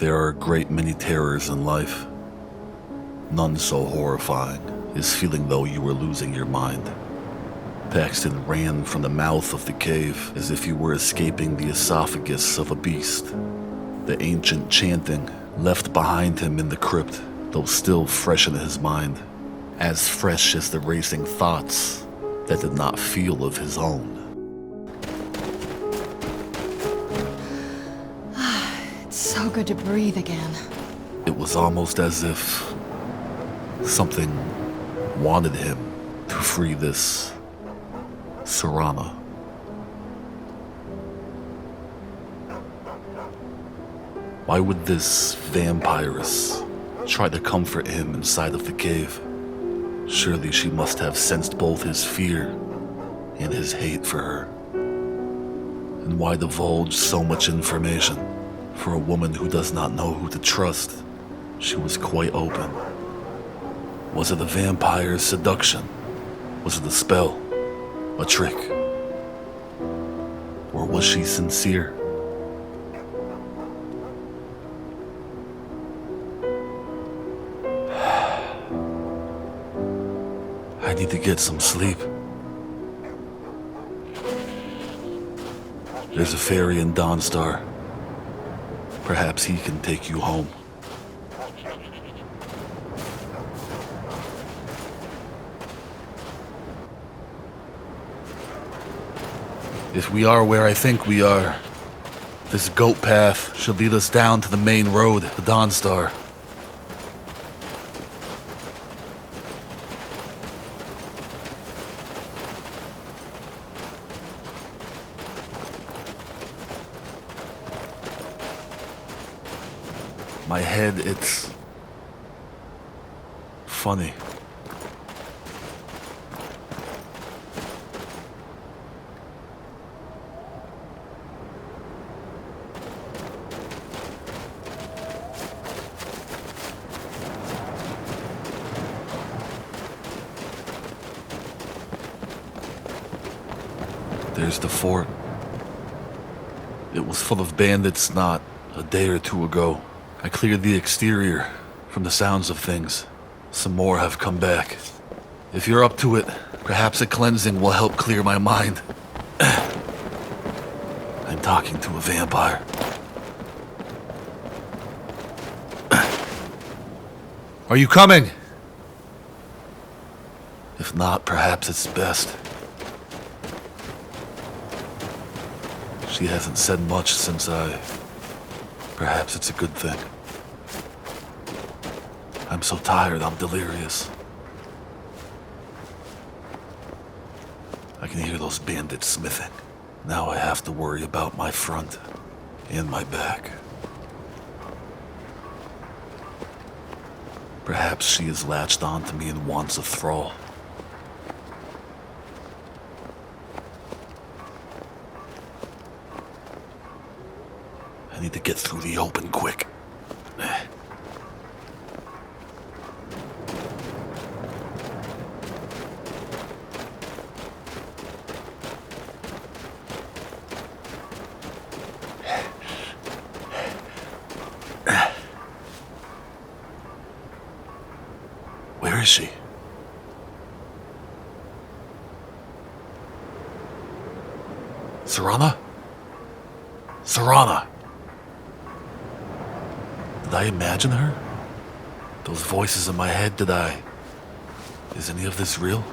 There are a great many terrors in life. None so horrifying as feeling though you were losing your mind. Paxton ran from the mouth of the cave as if he were escaping the esophagus of a beast. The ancient chanting left behind him in the crypt, though still fresh in his mind, as fresh as the racing thoughts that did not feel of his own. It's so good to breathe again. It was almost as if something wanted him to free this Serana. Why would this vampiress try to comfort him inside of the cave? Surely she must have sensed both his fear and his hate for her. And why divulge so much information? For a woman who does not know who to trust, she was quite open. Was it a vampire's seduction? Was it a spell? A trick? Or was she sincere? I need to get some sleep. There's a ferry in Dawnguard. Perhaps he can take you home. If we are where I think we are, this goat path should lead us down to the main road, the Dawnguard. My head, it's funny. There's the fort. It was full of bandits not a day or two ago. I cleared the exterior from the sounds of things. Some more have come back. If you're up to it, perhaps a cleansing will help clear my mind. I'm talking to a vampire. Are you coming? If not, perhaps it's best. She hasn't said much since Perhaps it's a good thing. I'm so tired, I'm delirious. I can hear those bandits smithing. Now I have to worry about my front and my back. Perhaps she has latched onto me and wants a thrall. I need to get through the open quick. Where is she? Serana? Serana! Did I imagine her? Those voices in my head, Is any of this real?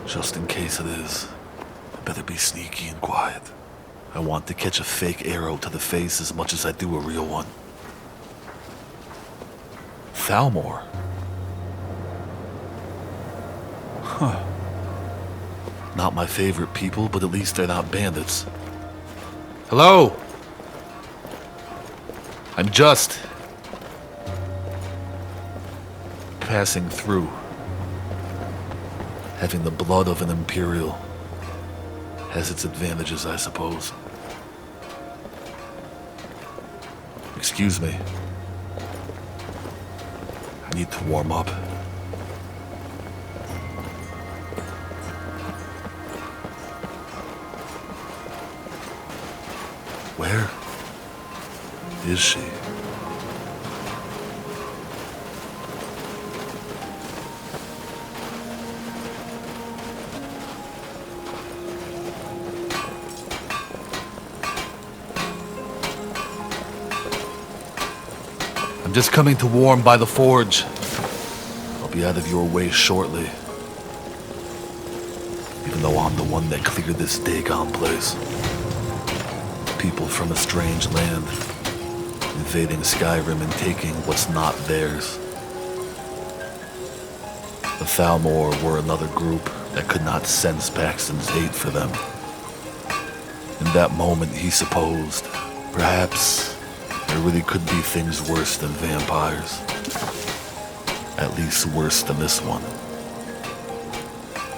Just in case it is, I better be sneaky and quiet. I want to catch a fake arrow to the face as much as I do a real one. Thalmor. Huh. Not my favorite people, but at least they're not bandits. Hello? I'm just passing through. Having the blood of an Imperial has its advantages, I suppose. Excuse me. I need to warm up. Where is she? just coming to warm by the forge. I'll be out of your way shortly. Even though I'm the one that cleared this Dagon place. People from a strange land, invading Skyrim and taking what's not theirs. The Thalmor were another group that could not sense Paxton's hate for them. In that moment, he supposed, perhaps, there really could be things worse than vampires. At least worse than this one.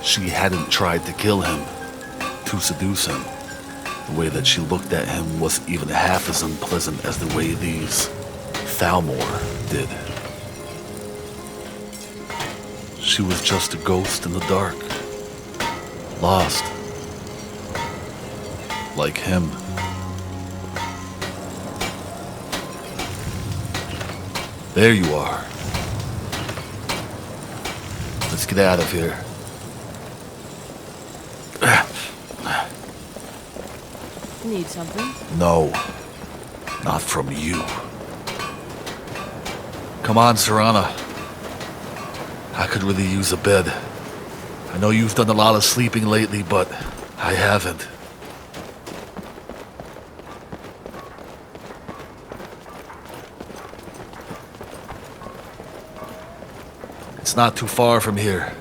She hadn't tried to kill him, to seduce him. The way that she looked at him wasn't even half as unpleasant as the way these Thalmor did. She was just a ghost in the dark. Lost. Like him. There you are. Let's get out of here. Need something? No. Not from you. Come on, Serana. I could really use a bed. I know you've done a lot of sleeping lately, but I haven't. It's not too far from here.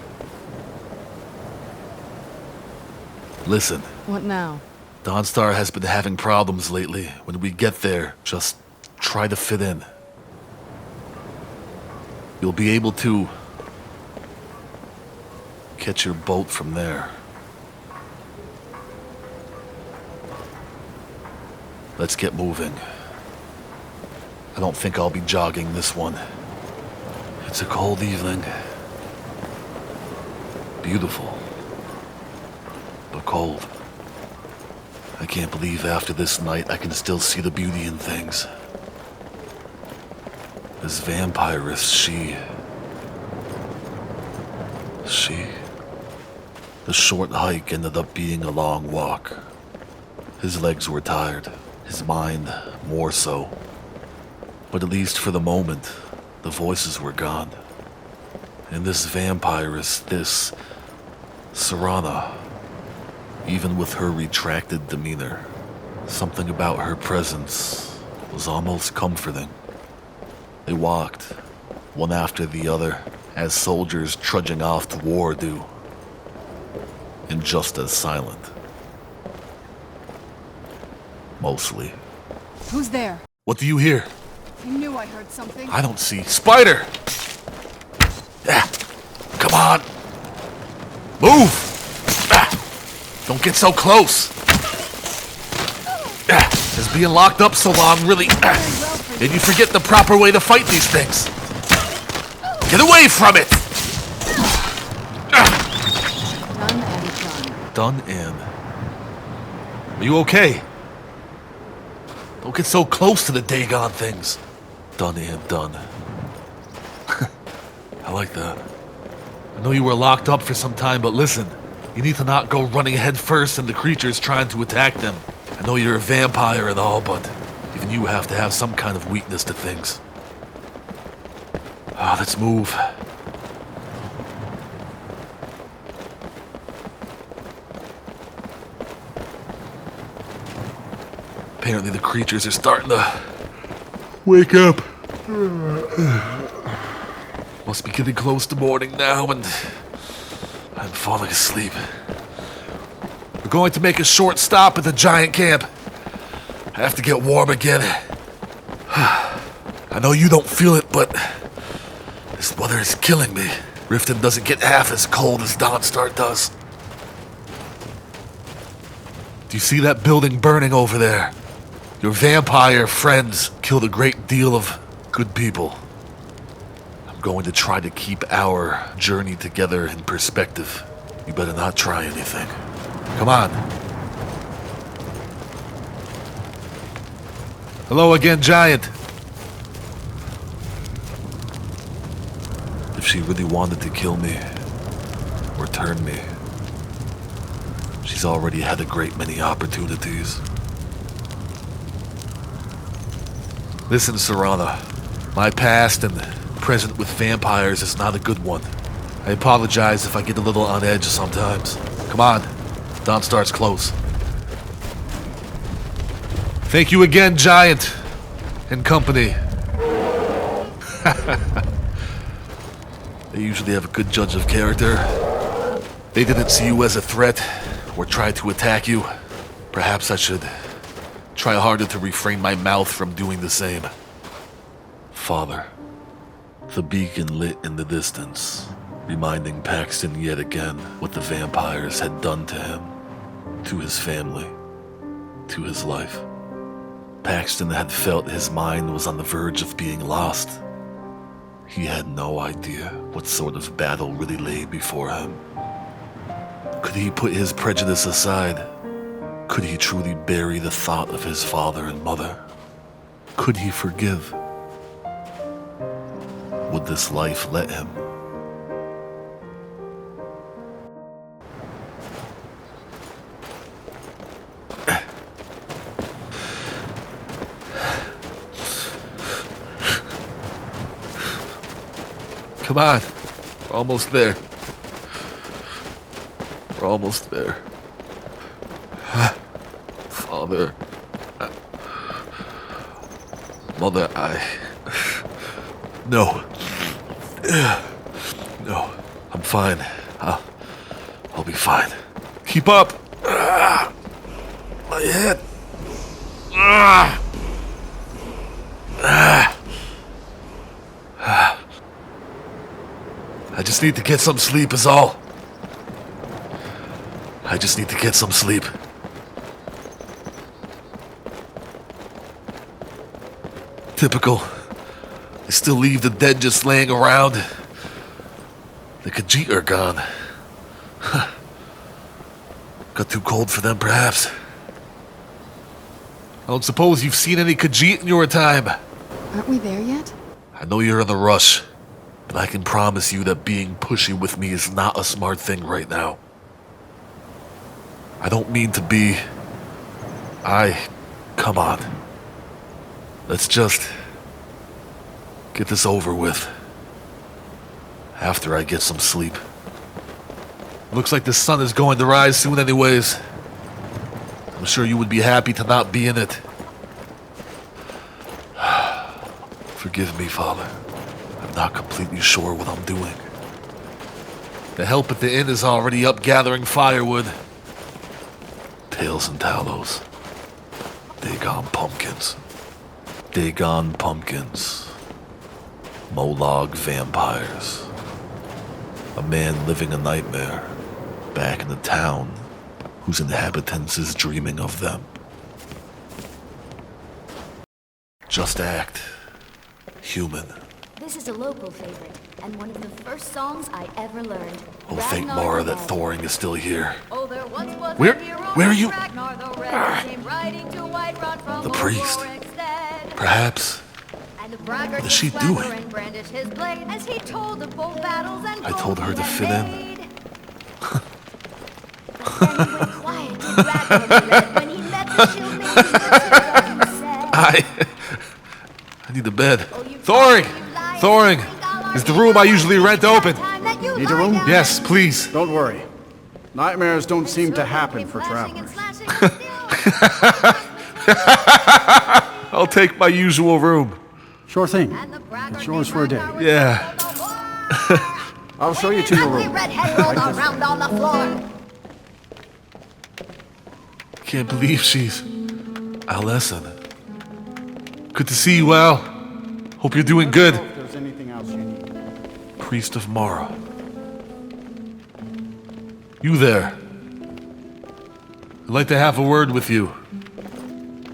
Listen. What now? Dawnstar has been having problems lately. When we get there, just try to fit in. You'll be able to catch your boat from there. Let's get moving. I don't think I'll be jogging this one. It's a cold evening. Beautiful. But cold. I can't believe after this night I can still see the beauty in things. This vampiress, she... The short hike ended up being a long walk. His legs were tired, his mind more so. But at least for the moment, the voices were gone. And this vampiress, this Serana, even with her retracted demeanor, something about her presence was almost comforting. They walked, one after the other, as soldiers trudging off to war do, and just as silent. Mostly. Who's there? What do you hear? I knew I heard something. I don't see. Spider! Ah, come on! Move! Don't get so close. Has being locked up so long really made you forget the proper way to fight these things. Get away from it! Done and done. Done and... Are you okay? Don't get so close to the Dagon things. Done and done. I like that. I know you were locked up for some time, but listen. You need to not go running head first into creatures trying to attack them. I know you're a vampire and all, but even you have to have some kind of weakness to things. Let's move. Apparently the creatures are starting to wake up. Must be getting close to morning now, and I'm falling asleep. We're going to make a short stop at the giant camp. I have to get warm again. I know you don't feel it, but this weather is killing me. Riften doesn't get half as cold as Dawnstar does. Do you see that building burning over there? Your vampire friends killed a great deal of good people. I'm going to try to keep our journey together in perspective. You better not try anything. Come on. Hello again, Giant. If she really wanted to kill me, or turn me, she's already had a great many opportunities. Listen, Serana, My past and present with vampires is not a good one. I apologize if I get a little on edge sometimes. Come on, dawn starts close. Thank you again, Giant and company. They usually have a good judge of character. They didn't see you as a threat or try to attack you. Perhaps I should try harder to refrain my mouth from doing the same. Father. The beacon lit in the distance, reminding Paxton yet again what the vampires had done to him, to his family, to his life. Paxton had felt his mind was on the verge of being lost. He had no idea what sort of battle really lay before him. Could he put his prejudice aside? Could he truly bury the thought of his father and mother? Could he forgive? Would this life let him? Come on, we're almost there. We're almost there. Father, Mother, No. No, I'm fine. I'll be fine. Keep up. My head. I just need to get some sleep is all. I just need to get some sleep. Typical. They still leave the dead just laying around. The Khajiit are gone. Got too cold for them, perhaps. I don't suppose you've seen any Khajiit in your time. Aren't we there yet? I know you're in a rush, but I can promise you that being pushy with me is not a smart thing right now. I don't mean to be... Come on. Let's just... get this over with. After I get some sleep. Looks like the sun is going to rise soon anyways. I'm sure you would be happy to not be in it. Forgive me, Father. I'm not completely sure what I'm doing. The help at the inn is already up gathering firewood. Tails and tallows. Dagon pumpkins. Dagon pumpkins. Molag vampires. A man living a nightmare back in the town whose inhabitants is dreaming of them. Just act human. This is a local favorite, and one of the first songs I ever learned. Oh, thank Mara that Thoring is still here. Oh, there once was Where are you? The priest. Perhaps. What is she doing? I told her to fit in. I need a bed. Thoring! Is the room I usually rent open? Need a room? Yes, please. Don't worry. Nightmares don't seem to happen for travelers. I'll take my usual room. Sure thing. It's yours for a day. Yeah. I'll show you to your room. Can't believe she's Alessan. Good to see you, Al. Hope you're doing good. If there's anything else you need. Priest of Mara. You there. I'd like to have a word with you.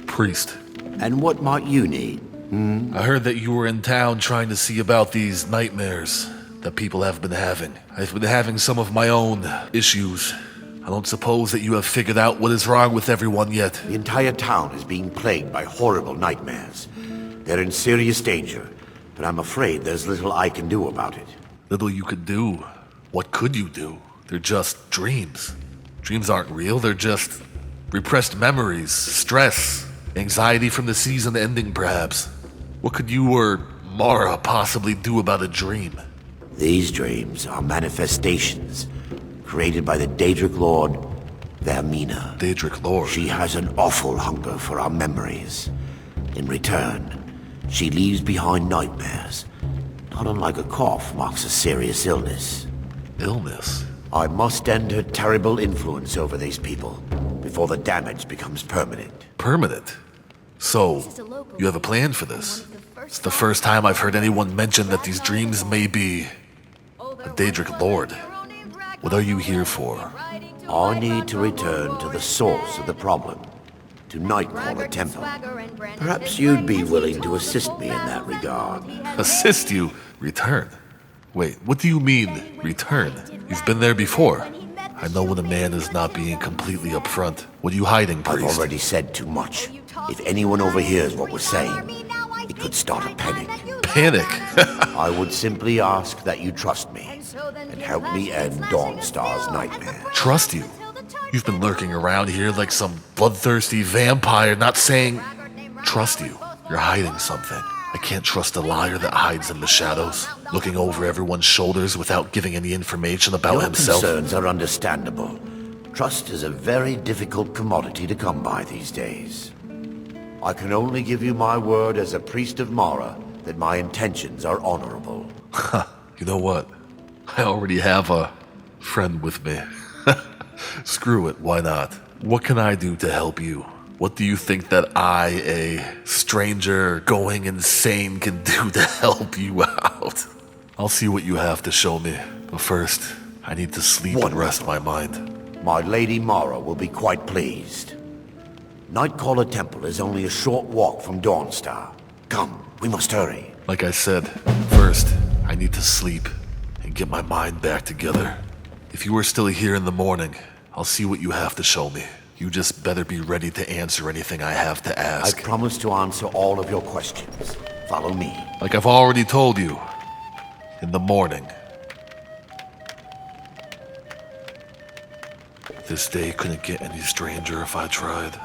Priest. And what might you need? I heard that you were in town trying to see about these nightmares that people have been having. I've been having some of my own issues. I don't suppose that you have figured out what is wrong with everyone yet. The entire town is being plagued by horrible nightmares. They're in serious danger, but I'm afraid there's little I can do about it. Little you could do. What could you do? They're just dreams. Dreams aren't real, they're just repressed memories, stress, anxiety from the season ending perhaps. What could you or Mara possibly do about a dream? These dreams are manifestations created by the Daedric Lord, Vermina. Daedric Lord? She has an awful hunger for our memories. In return, she leaves behind nightmares. Not unlike a cough marks a serious illness. Illness? I must end her terrible influence over these people before the damage becomes permanent. Permanent? So, you have a plan for this? It's the first time I've heard anyone mention that these dreams may be a Daedric Lord. What are you here for? I need to return to the source of the problem, to Nightcaller Temple. Perhaps you'd be willing to assist me in that regard. Assist you? Return? Wait, what do you mean, return? You've been there before. I know when a man is not being completely upfront. What are you hiding, priest? I've already said too much. If anyone overhears what we're saying, it could start a panic. Panic? I would simply ask that you trust me and help me end Dawnstar's nightmare. Trust you? You've been lurking around here like some bloodthirsty vampire, not saying trust you. You're hiding something. I can't trust a liar that hides in the shadows, looking over everyone's shoulders without giving any information about Your himself. concerns are understandable. Trust is a very difficult commodity to come by these days. I can only give you my word as a priest of Mara that my intentions are honorable. You know what? I already have a friend with me. Screw it, why not? What can I do to help you? What do you think that I, a stranger going insane, can do to help you out? I'll see what you have to show me. But first, I need to sleep and rest my mind. My Lady Mara will be quite pleased. Nightcaller Temple is only a short walk from Dawnstar. Come, we must hurry. Like I said, first, I need to sleep and get my mind back together. If you are still here in the morning, I'll see what you have to show me. You just better be ready to answer anything I have to ask. I promise to answer all of your questions. Follow me. Like I've already told you. In the morning. This day couldn't get any stranger if I tried.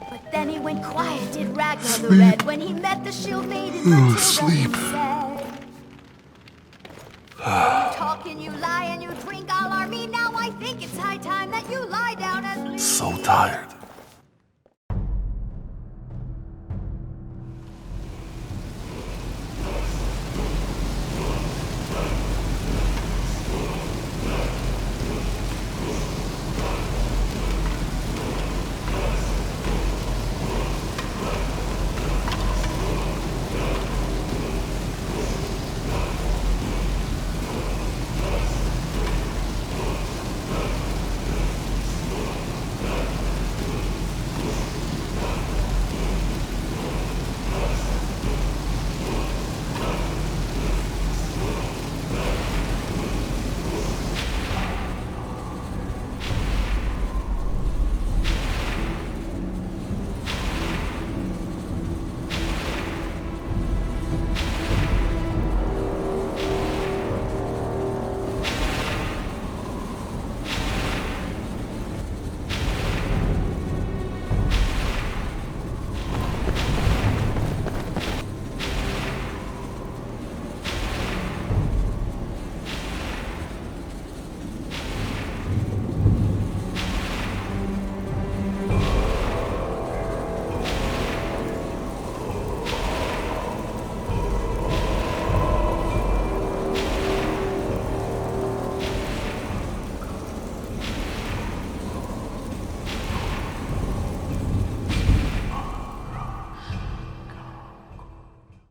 But then he went quiet, did Ragnar the Red, when he met the shield maiden. Sleep. You talk and you lie and you drink all army. Now I think it's high time that you lie down and sleep. So tired.